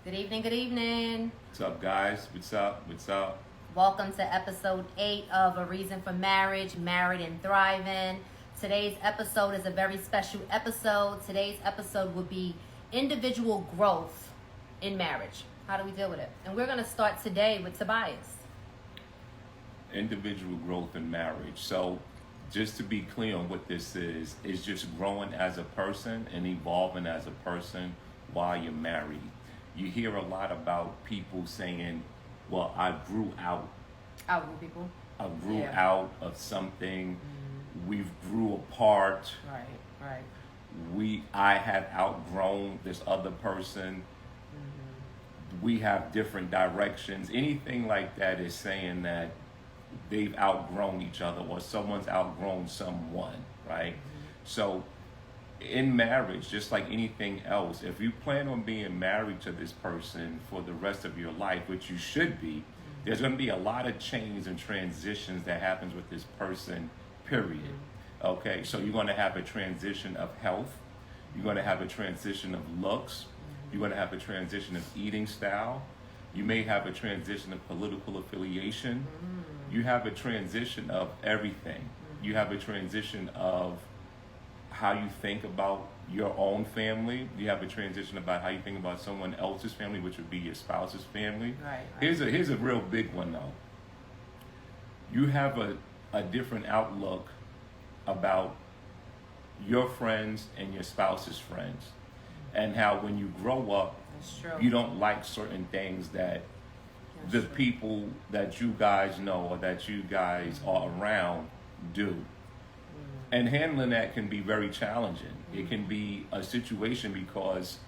Good evening, good evening. What's up, guys? What's up? What's up? Welcome to episode 8 of A Reason for Marriage, Married and Thriving. Today's episode is a very special episode. Today's episode will be individual growth in marriage. How do we deal with it? And we're going to start today with Tobias. Individual growth in marriage. So, just to be clear on what this is just growing as a person and evolving as a person while you're married. You hear a lot about people saying, well, I grew out. Outgrew people. I grew out of something. We've grew apart. Right. I have outgrown this other person. We have different directions. Anything like that is saying that they've outgrown each other or someone's outgrown someone, right? So in marriage, just like anything else, if you plan on being married to this person for the rest of your life, which you should be, there's going to be a lot of change and transitions that happens with this person, period. Okay, so you're going to have a transition of health. You're going to have a transition of looks. You're going to have a transition of eating style. You may have a transition of political affiliation. You have a transition of everything. You have a transition of how you think about your own family. You have a transition about how you think about someone else's family, which would be your spouse's family. Right. Here's a real big one though. You have a different outlook about your friends and your spouse's friends, and how when you grow up, That's true. you don't like certain things that That's the true. people that you guys know or that you guys are around do. And handling that can be very challenging. It can be a situation because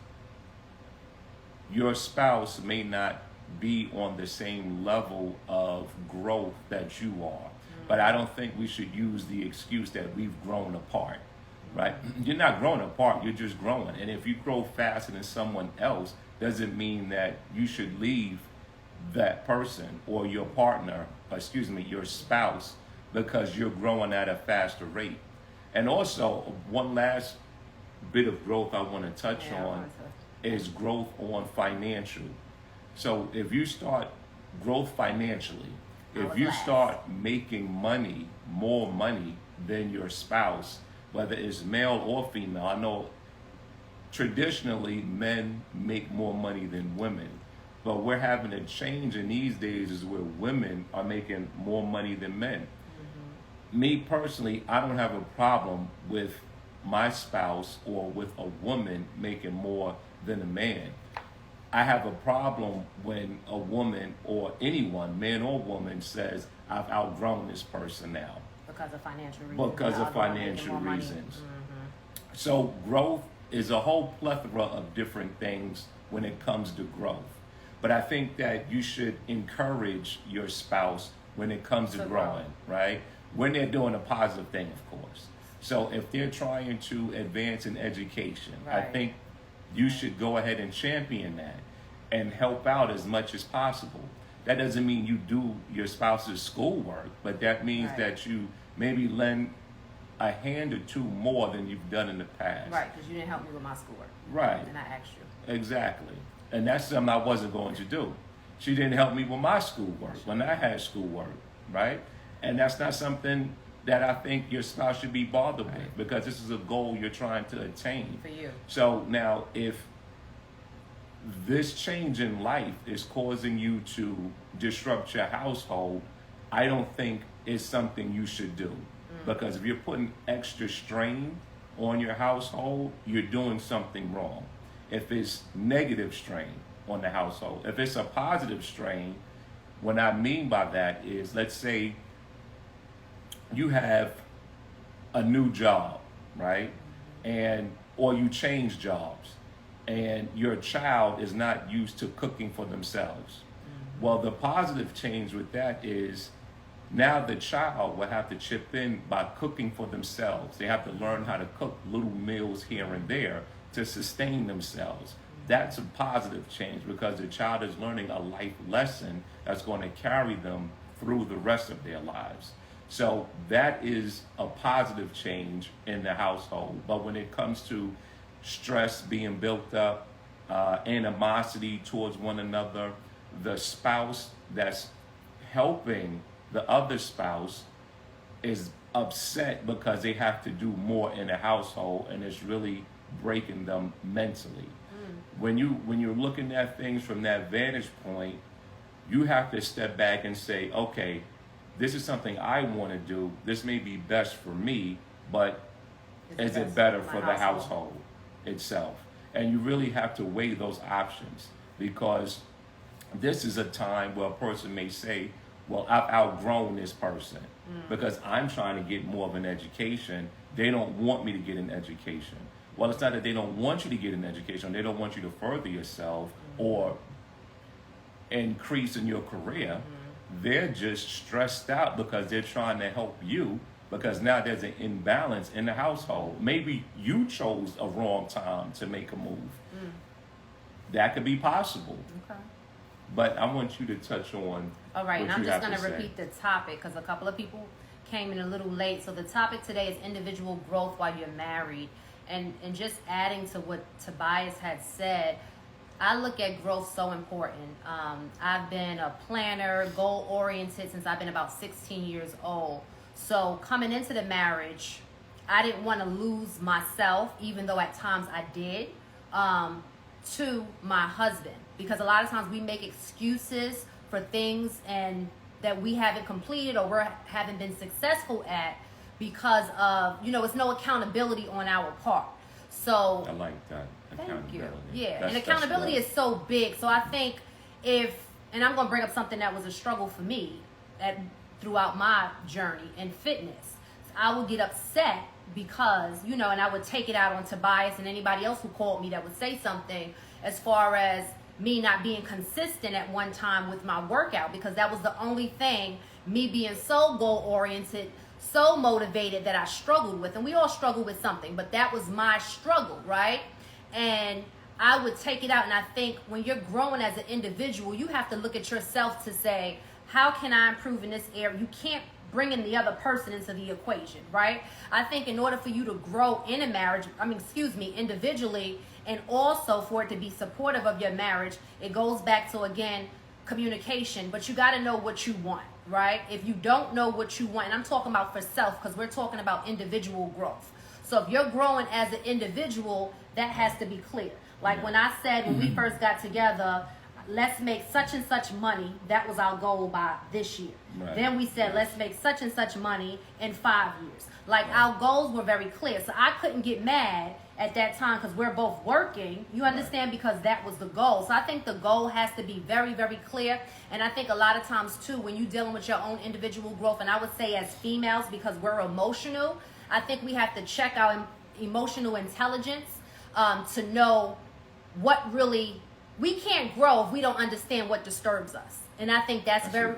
your spouse may not be on the same level of growth that you are. But I don't think we should use the excuse that we've grown apart, right? You're not growing apart, you're just growing. And if you grow faster than someone else, doesn't mean that you should leave that person or your partner, your spouse, because you're growing at a faster rate. And also, one last bit of growth I want to touch on is growth on financial. So if you start growth financially, if you start making money, more money than your spouse, whether it's male or female, I know traditionally men make more money than women, but we're having a change in these days is where women are making more money than men. Me personally, I don't have a problem with my spouse or with a woman making more than a man. I have a problem when a woman or anyone, man or woman, says, I've outgrown this person now. Because of financial reasons. Because of financial reasons. So growth is a whole plethora of different things when it comes to growth. But I think that you should encourage your spouse when it comes to growing, right? When they're doing a positive thing, of course. So if they're trying to advance in education, I think you should go ahead and champion that and help out as much as possible. That doesn't mean you do your spouse's schoolwork, but that means that you maybe lend a hand or two more than you've done in the past. Right, because you didn't help me with my schoolwork. Right. And I asked you. Exactly. And that's something I wasn't going to do. She didn't help me with my schoolwork when I had schoolwork, right? And that's not something that I think your spouse should be bothered with, because this is a goal you're trying to attain. For you. So now if this change in life is causing you to disrupt your household, I don't think it's something you should do. Because if you're putting extra strain on your household, you're doing something wrong. If it's negative strain on the household, if it's a positive strain, what I mean by that is, let's say you have a new job, right? Or you change jobs, and your child is not used to cooking for themselves. Well, the positive change with that is now the child will have to chip in by cooking for themselves. They have to learn how to cook little meals here and there to sustain themselves. That's a positive change, because the child is learning a life lesson that's going to carry them through the rest of their lives. So that is a positive change in the household. But when it comes to stress being built up, animosity towards one another. The spouse that's helping the other spouse is upset because they have to do more in the household, and it's really breaking them mentally. When you're looking at things from that vantage point, you have to step back and say, okay, this is something I want to do. This may be best for me, but is it better for the household itself? And you really have to weigh those options, because this is a time where a person may say, well, I've outgrown this person because I'm trying to get more of an education. They don't want me to get an education. Well, it's not that they don't want you to get an education. They don't want you to further yourself or increase in your career. They're just stressed out because they're trying to help you, because now there's an imbalance in the household. Maybe you chose a wrong time to make a move. That could be possible. Okay. But I want you to touch on. All right, what and I'm you just have going to say. repeat the topic because a couple of people came in a little late. So the topic today is individual growth while you're married. And just adding to what Tobias had said, I look at growth so important. I've been a planner, goal-oriented since I've been about 16 years old. So coming into the marriage, I didn't want to lose myself, even though at times I did, to my husband. Because a lot of times we make excuses for things and that we haven't completed or we haven't been successful at because of, it's no accountability on our part. So I like that. thank you. Accountability. Yeah, and accountability is so big. So I think and I'm going to bring up something that was a struggle for me throughout my journey in fitness. I would get upset because, and I would take it out on Tobias and anybody else who called me that would say something as far as me not being consistent at one time with my workout, because that was the only thing, me being so goal-oriented, so motivated, that I struggled with. And we all struggle with something, but that was my struggle, right? And I would take it out, and I think when you're growing as an individual, you have to look at yourself to say, how can I improve in this area? You can't bring in the other person into the equation, right? I think in order for you to grow in a marriage, individually, and also for it to be supportive of your marriage, it goes back to, again, communication. But you got to know what you want, right? If you don't know what you want, and I'm talking about for self, because we're talking about individual growth. So if you're growing as an individual, that has to be clear. Like when I said, when we first got together, let's make such and such money. That was our goal by this year. Right. Then we said, let's make such and such money in 5 years. Like our goals were very clear. So I couldn't get mad at that time because we're both working. You understand? Because that was the goal. So I think the goal has to be very, very clear. And I think a lot of times too, when you're dealing with your own individual growth, and I would say as females, because we're emotional, I think we have to check our emotional intelligence to know what really, we can't grow if we don't understand what disturbs us. And I think that's very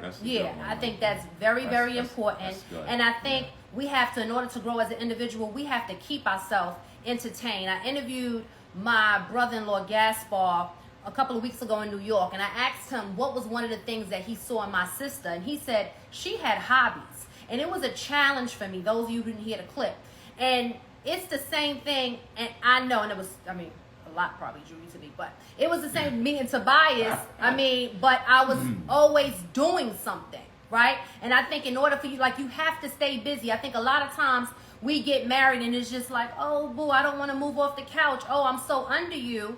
important. And I think we have to, in order to grow as an individual, we have to keep ourselves entertained. I interviewed my brother-in-law Gaspar a couple of weeks ago in New York, and I asked him what was one of the things that he saw in my sister, and he said she had hobbies, and it was a challenge for me. Those of you who didn't hear the clip, and it's the same thing. And I know, and it was, a lot probably drew you to me, but it was the same. Me and Tobias, but I was always doing something, right? And I think in order for you, you have to stay busy. I think a lot of times we get married and it's just like, oh, boo, I don't want to move off the couch. Oh, I'm so under you.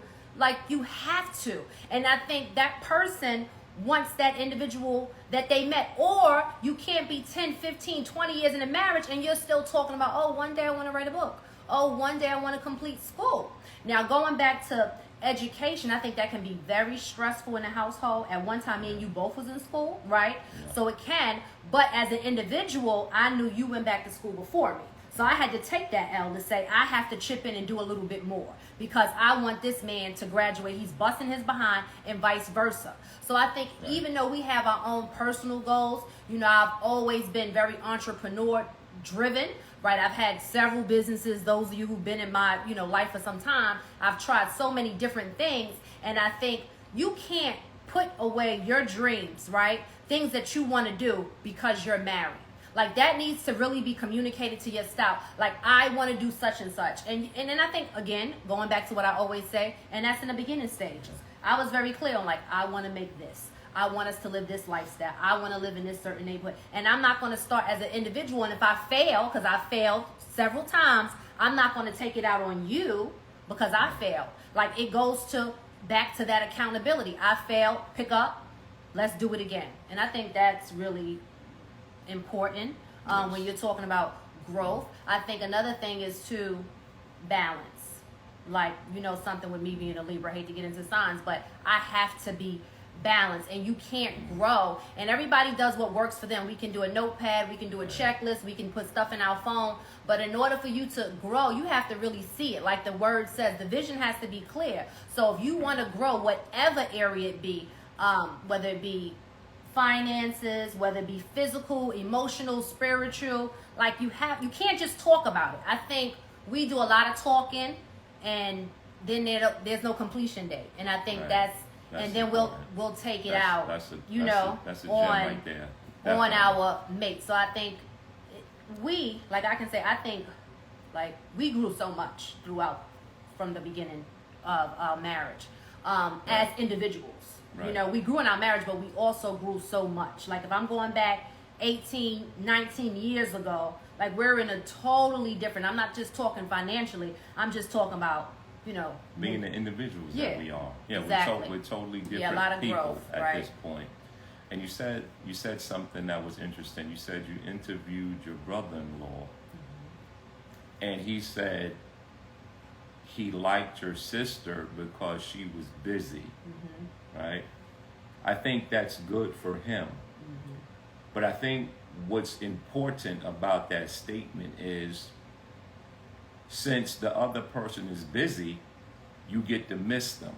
You have to. And I think that person wants that individual that they met. Or you can't be 10, 15, 20 years in a marriage and you're still talking about, oh, one day I want to write a book. Oh, one day I want to complete school. Now, going back to education, I think that can be very stressful in a household. At one time, me and you both was in school, right? Yeah. So it can. But as an individual, I knew you went back to school before me. So I had to take that L to say, I have to chip in and do a little bit more because I want this man to graduate. He's busting his behind and vice versa. So I think even though we have our own personal goals, I've always been very entrepreneur driven, right? I've had several businesses. Those of you who've been in my, life for some time, I've tried so many different things. And I think you can't put away your dreams, right? Things that you want to do because you're married. Like that needs to really be communicated to your spouse. Like I want to do such and such. And then I think, again, going back to what I always say, and that's in the beginning stages. I was very clear on like, I want to make this. I want us to live this lifestyle. I want to live in this certain neighborhood. And I'm not going to start as an individual. And if I fail, because I failed several times, I'm not going to take it out on you because I failed. Like it goes back to that accountability. I failed, pick up, let's do it again. And I think that's really important when you're talking about growth. I think another thing is to balance. Like, something with me being a Libra, I hate to get into signs, but I have to be balanced, and you can't grow. And everybody does what works for them. We can do a notepad, we can do a checklist, we can put stuff in our phone, but in order for you to grow, you have to really see it. Like the word says, the vision has to be clear. So if you want to grow, whatever area it be, whether it be finances, whether it be physical, emotional, spiritual, like you can't just talk about it. I think we do a lot of talking, and then there's no completion date. And I think that's and then we'll take it out, that's a on gem right there. On our mate. So I think I think we grew so much throughout from the beginning of our marriage as individuals. Right. We grew in our marriage, but we also grew so much. Like if I'm going back 18, 19 years ago, like we're in a totally different, I'm not just talking financially, I'm just talking about, being the individuals that we are. Yeah, exactly. we're totally different a lot of people growth, at this point. And you said something that was interesting. You said you interviewed your brother-in-law, and he said he liked your sister because she was busy, right? I think that's good for him. But I think what's important about that statement is, since the other person is busy, you get to miss them.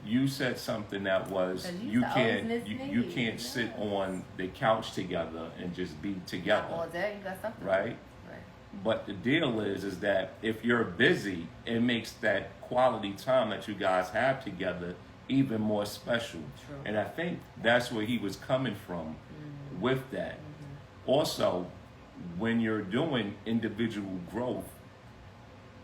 You said something that was, you can't sit on the couch together and just be together. All day, you got something. Right? But the deal is that if you're busy, it makes that quality time that you guys have together even more special. True. And I think that's where he was coming from with that. Also, when you're doing individual growth,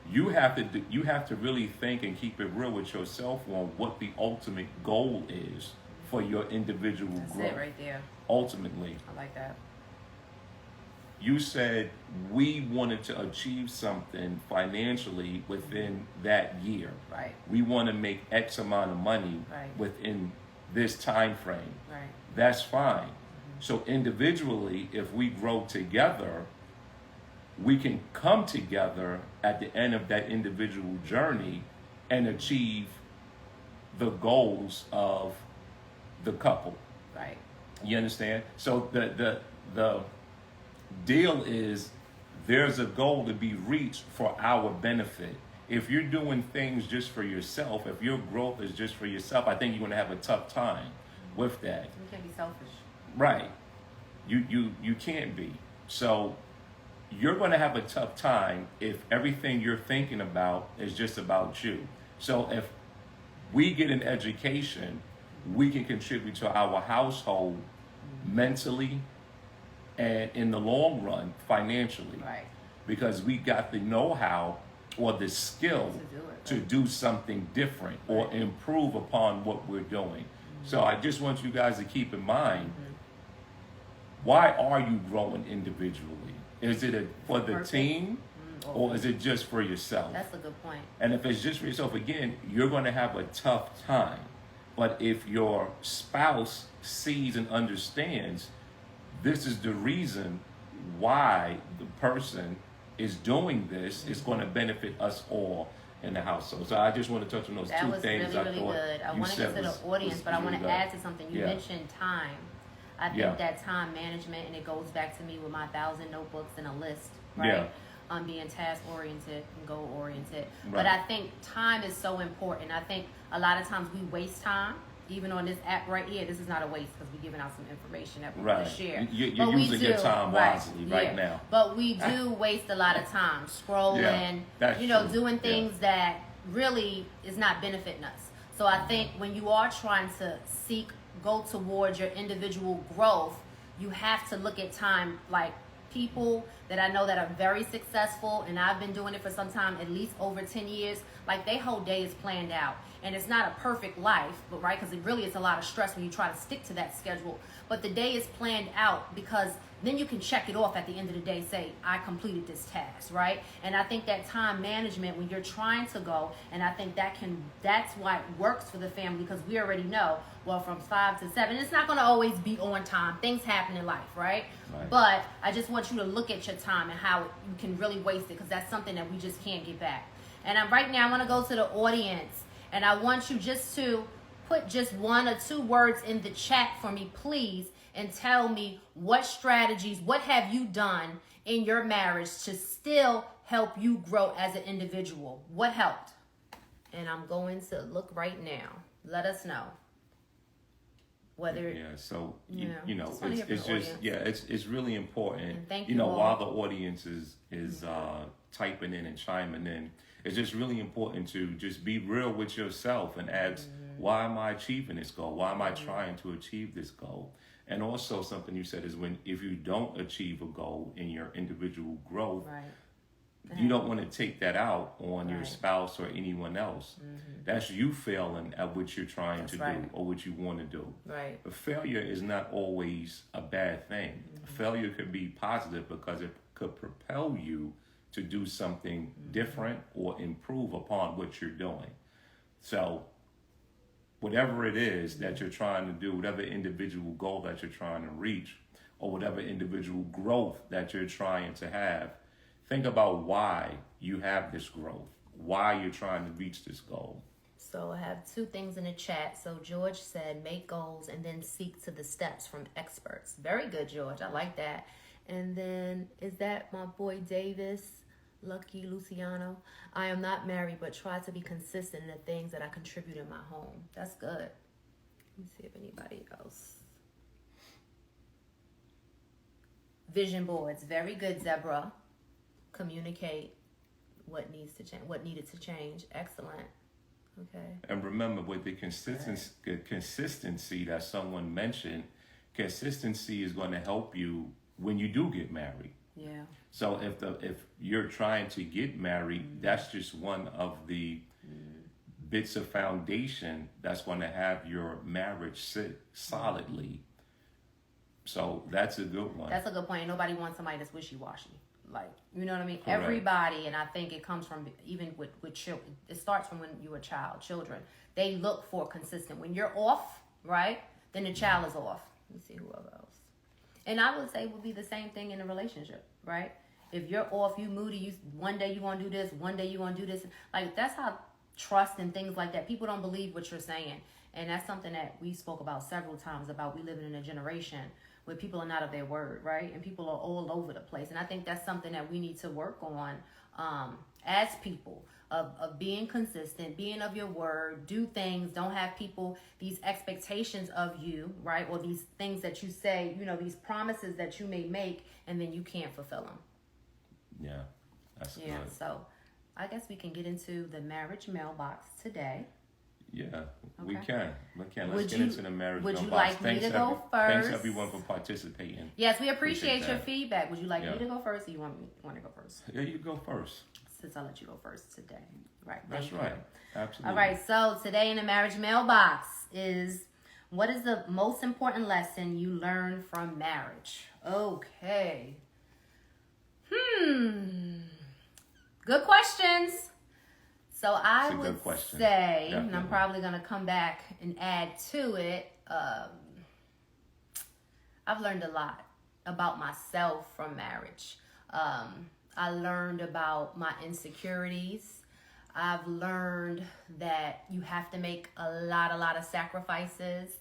you have to really think and keep it real with yourself on what the ultimate goal is for your individual growth. That's it right there. Ultimately. I like that. You said we wanted to achieve something financially within that year. Right. We want to make X amount of money within this time frame. Right. That's fine. So individually, if we grow together, we can come together at the end of that individual journey and achieve the goals of the couple. Right. You understand? So the deal is, there's a goal to be reached for our benefit. If you're doing things just for yourself, if your growth is just for yourself, I think you're going to have a tough time with that. You can't be selfish. Right. You can't be. So you're going to have a tough time if everything you're thinking about is just about you. So if we get an education, we can contribute to our household mentally and in the long run financially. Right. Because we got the know-how or the skill to do something different or improve upon what we're doing. So I just want you guys to keep in mind, why are you growing individually? Is it for the team or is it just for yourself? That's a good point. And if it's just for yourself, again, you're going to have a tough time. But if your spouse sees and understands, this is the reason why the person is doing this, is going to benefit us all in the household. So I just want to touch on those two things. That was really, really good. I want to get to the audience, but I want to add to something. You mentioned time. I think that time management, and it goes back to me with my 1,000 notebooks and a list, right? Being task-oriented and goal-oriented. Right. But I think time is so important. I think a lot of times we waste time. Even on this app right here, this is not a waste because we're giving out some information that we're going to share. You're using your time wisely right now. But we do waste a lot of time scrolling, doing things that really is not benefiting us. So I think when you are trying to go towards your individual growth, you have to look at time like people that I know that are very successful, and I've been doing it for some time, at least over 10 years, like their whole day is planned out. And it's not a perfect life, but right, because it really is a lot of stress when you try to stick to that schedule. But the day is planned out because then you can check it off at the end of the day, say, I completed this task, right? And I think that time management when you're trying to go, and I think that's why it works for the family, because we already know, well, from 5 to 7, it's not going to always be on time. Things happen in life, right? But I just want you to look at your time and how you can really waste it, because that's something that we just can't get back. And right now, I'm going to go to the audience, and I want you just to put just 1 or 2 words in the chat for me, please, and tell me what strategies, what have you done in your marriage to still help you grow as an individual? What helped? And I'm going to look right now. Let us know. Whether so you know, it's just it's really important. And thank you know, all. while the audience is typing in and chiming in, it's just really important to just be real with yourself and ask, why am I achieving this goal? Why am I trying to achieve this goal? And also something you said is if you don't achieve a goal in your individual growth, you don't want to take that out on your spouse or anyone else. That's you failing at what you're trying to do or what you want to do. Right. But failure is not always a bad thing. Failure could be positive because it could propel you to do something different or improve upon what you're doing. So whatever it is that you're trying to do, whatever individual goal that you're trying to reach, or whatever individual growth that you're trying to have, think about why you have this growth, why you're trying to reach this goal. So I have 2 things in the chat. So George said, make goals and then seek to the steps from experts. Very good, George. I like that. And then, is that my boy Davis, Lucky Luciano? I am not married, but try to be consistent in the things that I contribute in my home. That's good. Let me see if anybody else. Vision boards. Very good, Zebra. Communicate what needed to change. Excellent. Okay. And remember, with the consistency that someone mentioned, consistency is going to help you when you do get married. Yeah. So if you're trying to get married, that's just one of the bits of foundation that's going to have your marriage sit solidly. So that's a good one. That's a good point. Nobody wants somebody that's wishy-washy. Like, you know what I mean? Correct. Everybody, and I think it comes from, even with children, it starts from when you're a child, children. They look for consistent. When you're off, right, then the child is off. Let me see who else. And I would say would be the same thing in a relationship, right? If you're off, you moody, one day you want to do this, one day you want to do this. Like, that's how trust and things like that. People don't believe what you're saying. And that's something that we spoke about several times, about we living in a generation where people are not of their word, right? And people are all over the place. And I think that's something that we need to work on as people, of being consistent, being of your word, do things, don't have people, these expectations of you, right? Or these things that you say, you know, these promises that you may make, and then you can't fulfill them. Yeah, that's good. So I guess we can get into the marriage mailbox today. Yeah, Okay. we can. Let's Would get you- into the marriage would you mailbox. like me to go Thanks first? everyone for participating. Yes, we appreciate Appreciate your that. feedback. Would you like Yeah. me to go first, or you want to go first? Yeah, you go first. Since I let you go first today. Right. That's thank you. right. Absolutely. All right. So today in the marriage mailbox is, what is the most important lesson you learned from marriage? Okay. Good questions. So I It's a would good question. say, and I'm Definitely. probably going to come back and add to it, I've learned a lot about myself from marriage. I learned about my insecurities. I've learned that you have to make a lot of sacrifices.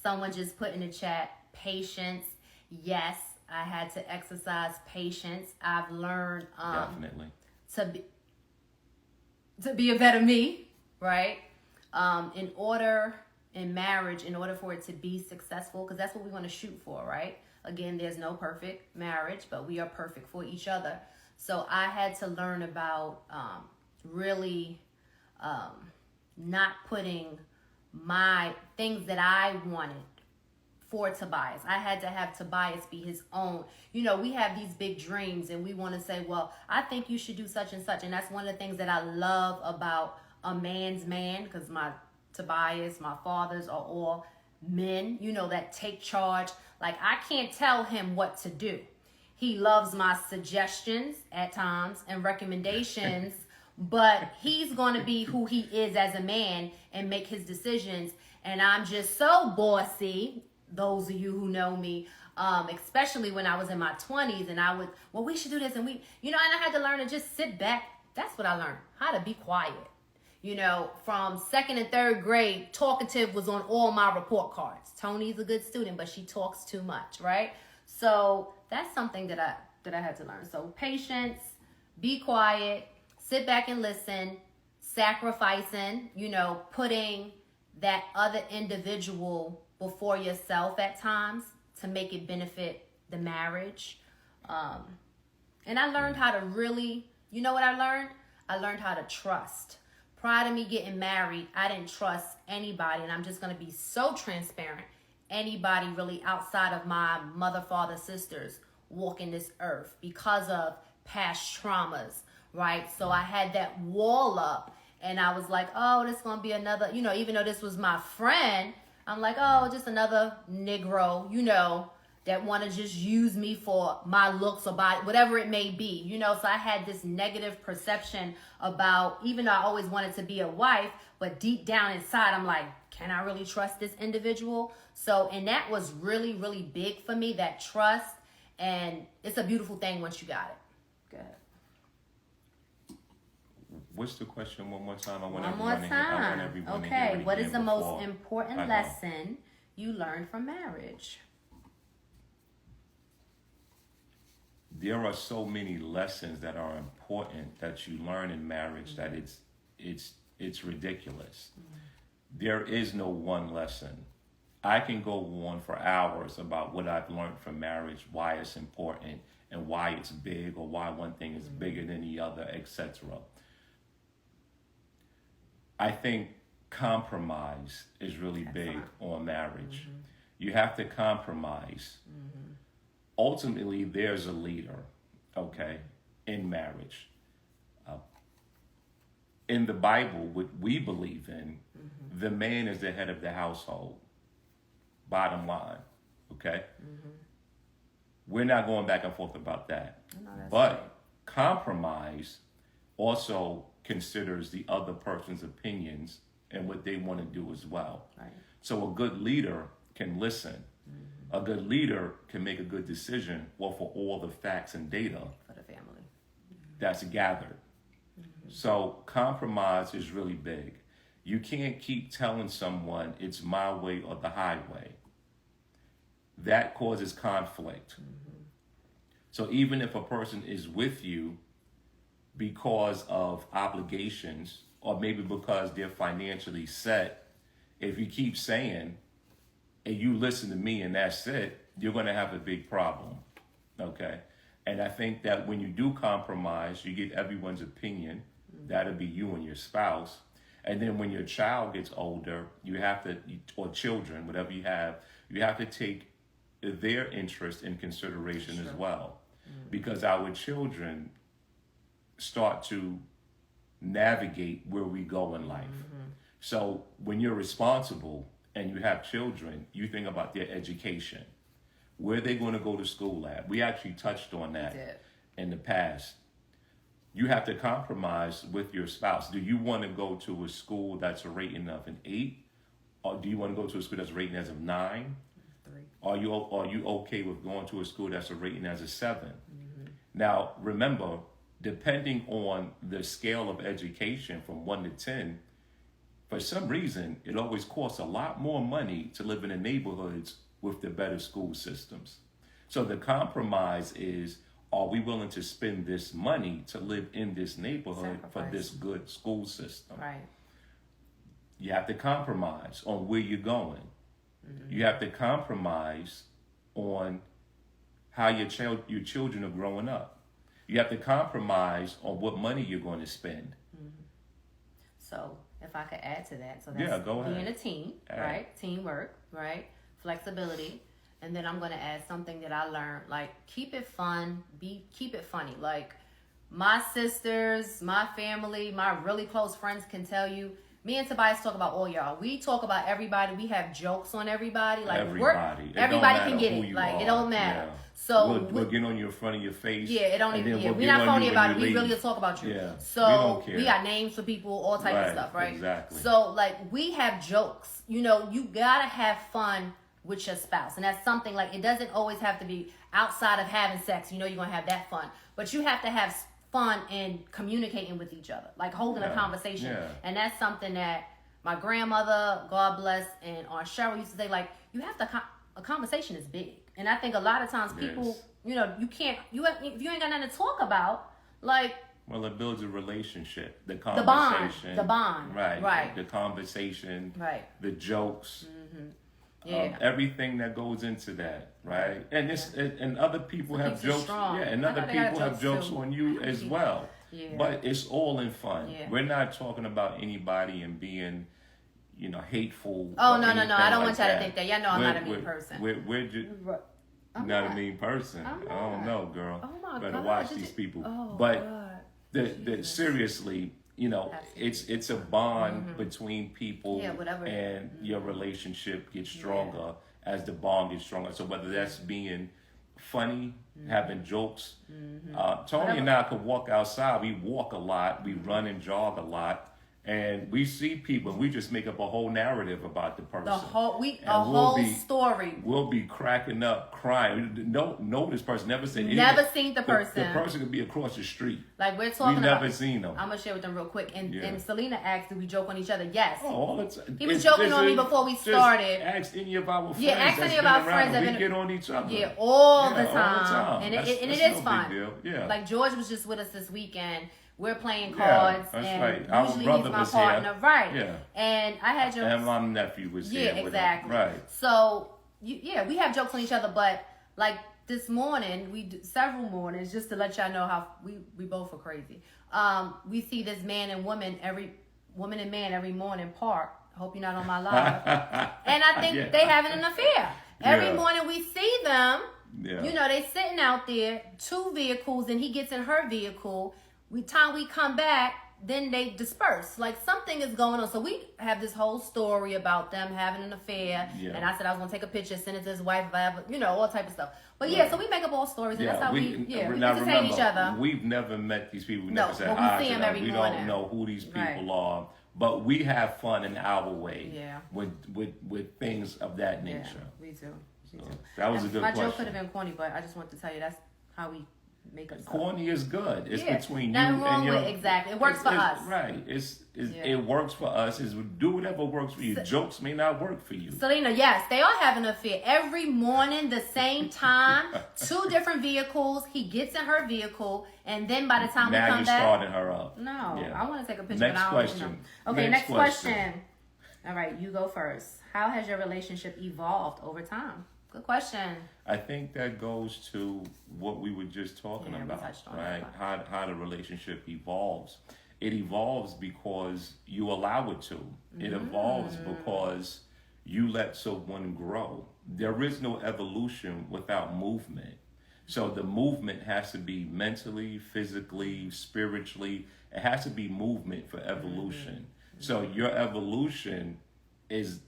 Someone just put in the chat, patience. Yes, I had to exercise patience. I've learned Definitely. to be a better me, right? In marriage, in order for it to be successful, because that's what we want to shoot for, right? Again, there's no perfect marriage, but we are perfect for each other. So I had to learn about really not putting my things that I wanted for Tobias. I had to have Tobias be his own. You know, we have these big dreams and we want to say, well, I think you should do such and such. And that's one of the things that I love about a man's man, because my Tobias, my fathers are all men, you know, that take charge. Like, I can't tell him what to do. He loves my suggestions at times and recommendations, but he's going to be who he is as a man and make his decisions. And I'm just so bossy. Those of you who know me, especially when I was in my 20s, and I would, well, we should do this, and we, you know, and I had to learn to just sit back. That's what I learned, how to be quiet. You know, from 2nd and 3rd grade, talkative was on all my report cards. Tony's a good student, but she talks too much, right? So that's something that I had to learn. So patience, be quiet, sit back and listen, sacrificing, you know, putting that other individual before yourself at times to make it benefit the marriage. And I learned how to really, you know what I learned? I learned how to trust. Prior to me getting married, I didn't trust anybody, and I'm just going to be so transparent. Anybody really outside of my mother, father, sisters walking this earth because of past traumas, right? So I had that wall up, and I was like, oh, this is going to be another, you know, even though this was my friend, I'm like, oh, just another Negro, you know, that want to just use me for my looks or body, whatever it may be, you know. So I had this negative perception about, even though I always wanted to be a wife, but deep down inside, I'm like, can I really trust this individual? So, and that was really, really big for me, that trust. And it's a beautiful thing once you got it. Go ahead. What's the question one more time? One more time. Okay, what is the most important lesson you learned from marriage? There are so many lessons that are important that you learn in marriage that it's ridiculous. There is no one lesson. I can go on for hours about what I've learned from marriage, why it's important and why it's big, or why one thing is bigger than the other, etc. I think compromise is really big on marriage. You have to compromise. Ultimately, there's a leader, okay, in marriage. In the Bible, what we believe in, the man is the head of the household. Bottom line, okay? We're not going back and forth about that. No, but right. Compromise also considers the other person's opinions and what they want to do as well. Right. So a good leader can listen. A good leader can make a good decision for all the facts and data For the family. that's gathered. So compromise is really big. You can't keep telling someone it's my way or the highway. That causes conflict. So even if a person is with you because of obligations, or maybe because they're financially set, if you keep saying, and you listen to me and that's it, you're going to have a big problem, okay? And I think that when you do compromise, you get everyone's opinion. That'll be you and your spouse. And then when your child gets older, you have to, or children, whatever you have to take their interest in consideration as well. Because our children start to navigate where we go in life. So when you're responsible and you have children, you think about their education. Where they're going to go to school at. We actually touched on that in the past. You have to compromise with your spouse. Do you want to go to a school that's a rating of an 8? Or do you want to go to a school that's a rating as a 9? 3. Are you okay with going to a school that's a rating as a 7? Now, remember, depending on the scale of education from 1 to 10, for some reason, it always costs a lot more money to live in the neighborhoods with the better school systems. So the compromise is, are we willing to spend this money to live in this neighborhood for this good school system? Right. You have to compromise on where you're going. You have to compromise on how your children are growing up. You have to compromise on what money you're going to spend. So if I could add to that, so that's go ahead. being a team, right? Teamwork, right? flexibility, and then I'm gonna add something that I learned. Like, keep it fun, keep it funny. Like, my sisters, my family, my really close friends can tell you. Me and Tobias talk about all y'all. We talk about everybody. We have jokes on everybody. Like, everybody can get it. Like, it don't matter. Yeah. So we'll get on your front of your face. Yeah, it don't and even. then We're not phony about it. We leave. really talk about you. Yeah. So we don't care. we got names for people, all type of stuff, right? Exactly. So like, we have jokes. You know, you gotta have fun with your spouse, and that's something like, it doesn't always have to be outside of having sex. You know, you're gonna have that fun, but you have to have fun in communicating with each other, like holding a conversation, and that's something that my grandmother, God bless, and Aunt Cheryl used to say, like, you have to, a conversation is big. And I think a lot of times people, you know, if you ain't got nothing to talk about, like. Well, it builds a relationship. The conversation. The bond. Right. The conversation. Right. The jokes. Mm-hmm. Yeah. Everything that goes into that, right? And and other people have jokes. Strong. Yeah, and other people have jokes on you as well. Yeah. But it's all in fun. Yeah. We're not talking about anybody and being, you know, hateful. Oh, no. I don't want y'all to think that. Y'all know I'm not a mean person. We're just not a mean person. I don't know, girl. Oh, my Better God. watch these people. Oh, but seriously, you know, it's a bond between people, and your relationship gets stronger as the bond gets stronger. So whether that's being funny, having jokes, Tony and I could walk outside. We walk a lot. We run and jog a lot. And we see people, and we just make up a whole narrative about the person. Whole story. We'll be cracking up, crying. No, this person never said anything. Never seen the person. The person could be across the street. Like, we're talking We've never seen them. I'm gonna share with them real quick. And Selena asked, "Did we joke on each other?" Yes. Oh, all the time. He was joking on me before we started. Ask any of our friends. Yeah, ask any of our friends that we get on each other. Yeah, all the time. All the time. And it is no fun. Big deal. Yeah. Like, George was just with us this weekend. We're playing cards, that's and right. Our usually brother he's my was partner, here. right? Yeah. And I had jokes. And my nephew was here. Yeah, with exactly. him. Right. So we have jokes on each other, but like this morning, several mornings, just to let y'all know how we both are crazy. We see this man and woman every morning park. I hope you're not on my live. And I think they having an affair. Every morning we see them. Yeah. You know, they sitting out there, 2 vehicles, and he gets in her vehicle. Time we come back, then they disperse. Like, something is going on. So we have this whole story about them having an affair. Yeah. And I said I was going to take a picture, send it to his wife, if I ever, you know, all type of stuff. But so we make up all stories, and that's how we entertain each other. We've never met these people. We never said hi to them. We don't know who these people are. But we have fun in our way with things of that nature. Yeah, we do. So that was a good question. My joke could have been corny, but I just want to tell you that's how we make up stuff. Corny is good. It's between you and your... Exactly. It works for us. Right. It works for us. Do whatever works for you. Jokes may not work for you. Selena, yes, they are having an affair. Every morning, the same time, 2 different vehicles. He gets in her vehicle, and then by the time we come back... Now you're starting her up. No, I want to take a picture. Next question. Okay, next question. All right, you go first. How has your relationship evolved over time? Good question. I think that goes to what we were just talking about, right? How the relationship evolves. It evolves because you allow it to. It evolves because you let someone grow. There is no evolution without movement. So the movement has to be mentally, physically, spiritually. It has to be movement for evolution. So your evolution is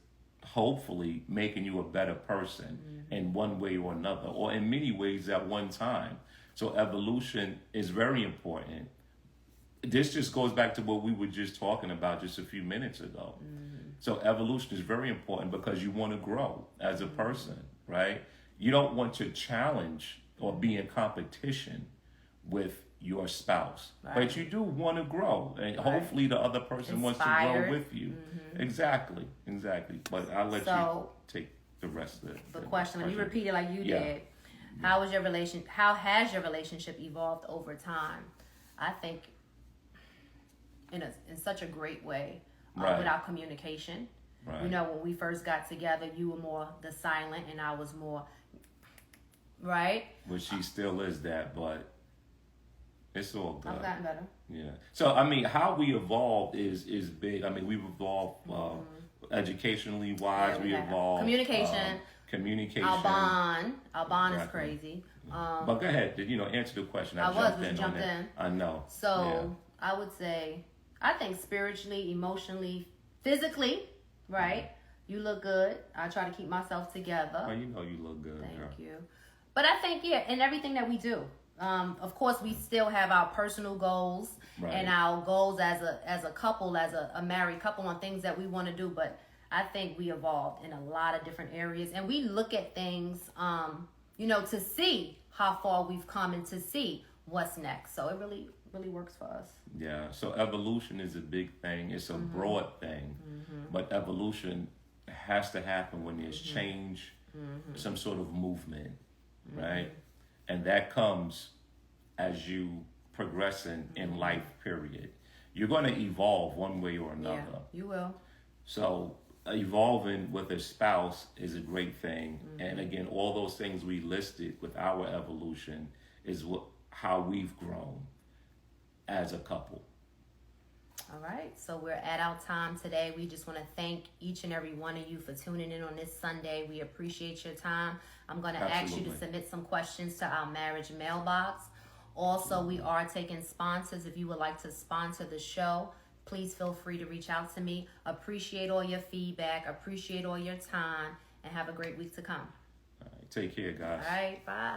hopefully making you a better person in one way or another, or in many ways at one time. So evolution is very important. This just goes back to what we were just talking about just a few minutes ago. So evolution is very important because you want to grow as a person, right? You don't want to challenge or be in competition with your spouse, but you do want to grow, and hopefully the other person wants to grow with you. Exactly. But I'll let you take the rest of the question. Let me repeat it like you did. How has your relationship evolved over time? I think in such a great way with our communication. Right. You know, when we first got together, you were more the silent, and I was more right. Well, she still is that, but it's all good. I've gotten better. Yeah. So I mean, how we evolved is big. I mean, we've evolved educationally wise. We evolved communication. Alban is Exactly. crazy. But go ahead, answer the question. I jumped jumped on in. that. I know. So I would say, I think spiritually, emotionally, physically, right? You look good. I try to keep myself together. Well, you look good. Thank girl. you. But I think, in everything that we do, of course, we still have our personal goals Right. and our goals as a couple, as a married couple, on things that we want to do. But I think we evolved in a lot of different areas, and we look at things, to see how far we've come and to see what's next. So it really, really works for us. Yeah. So evolution is a big thing. It's a broad thing, but evolution has to happen when there's change, some sort of movement, right? And that comes as you progressing in life. Period. You're going to evolve one way or another. Yeah, you will. So evolving with a spouse is a great thing. And again, all those things we listed with our evolution is how we've grown as a couple. All right, so we're at our time today. We just want to thank each and every one of you for tuning in on this Sunday. We appreciate your time. I'm going to ask you to submit some questions to our marriage mailbox. Also, we are taking sponsors. If you would like to sponsor the show, please feel free to reach out to me. Appreciate all your feedback. Appreciate all your time. And have a great week to come. All right, take care, guys. All right, bye.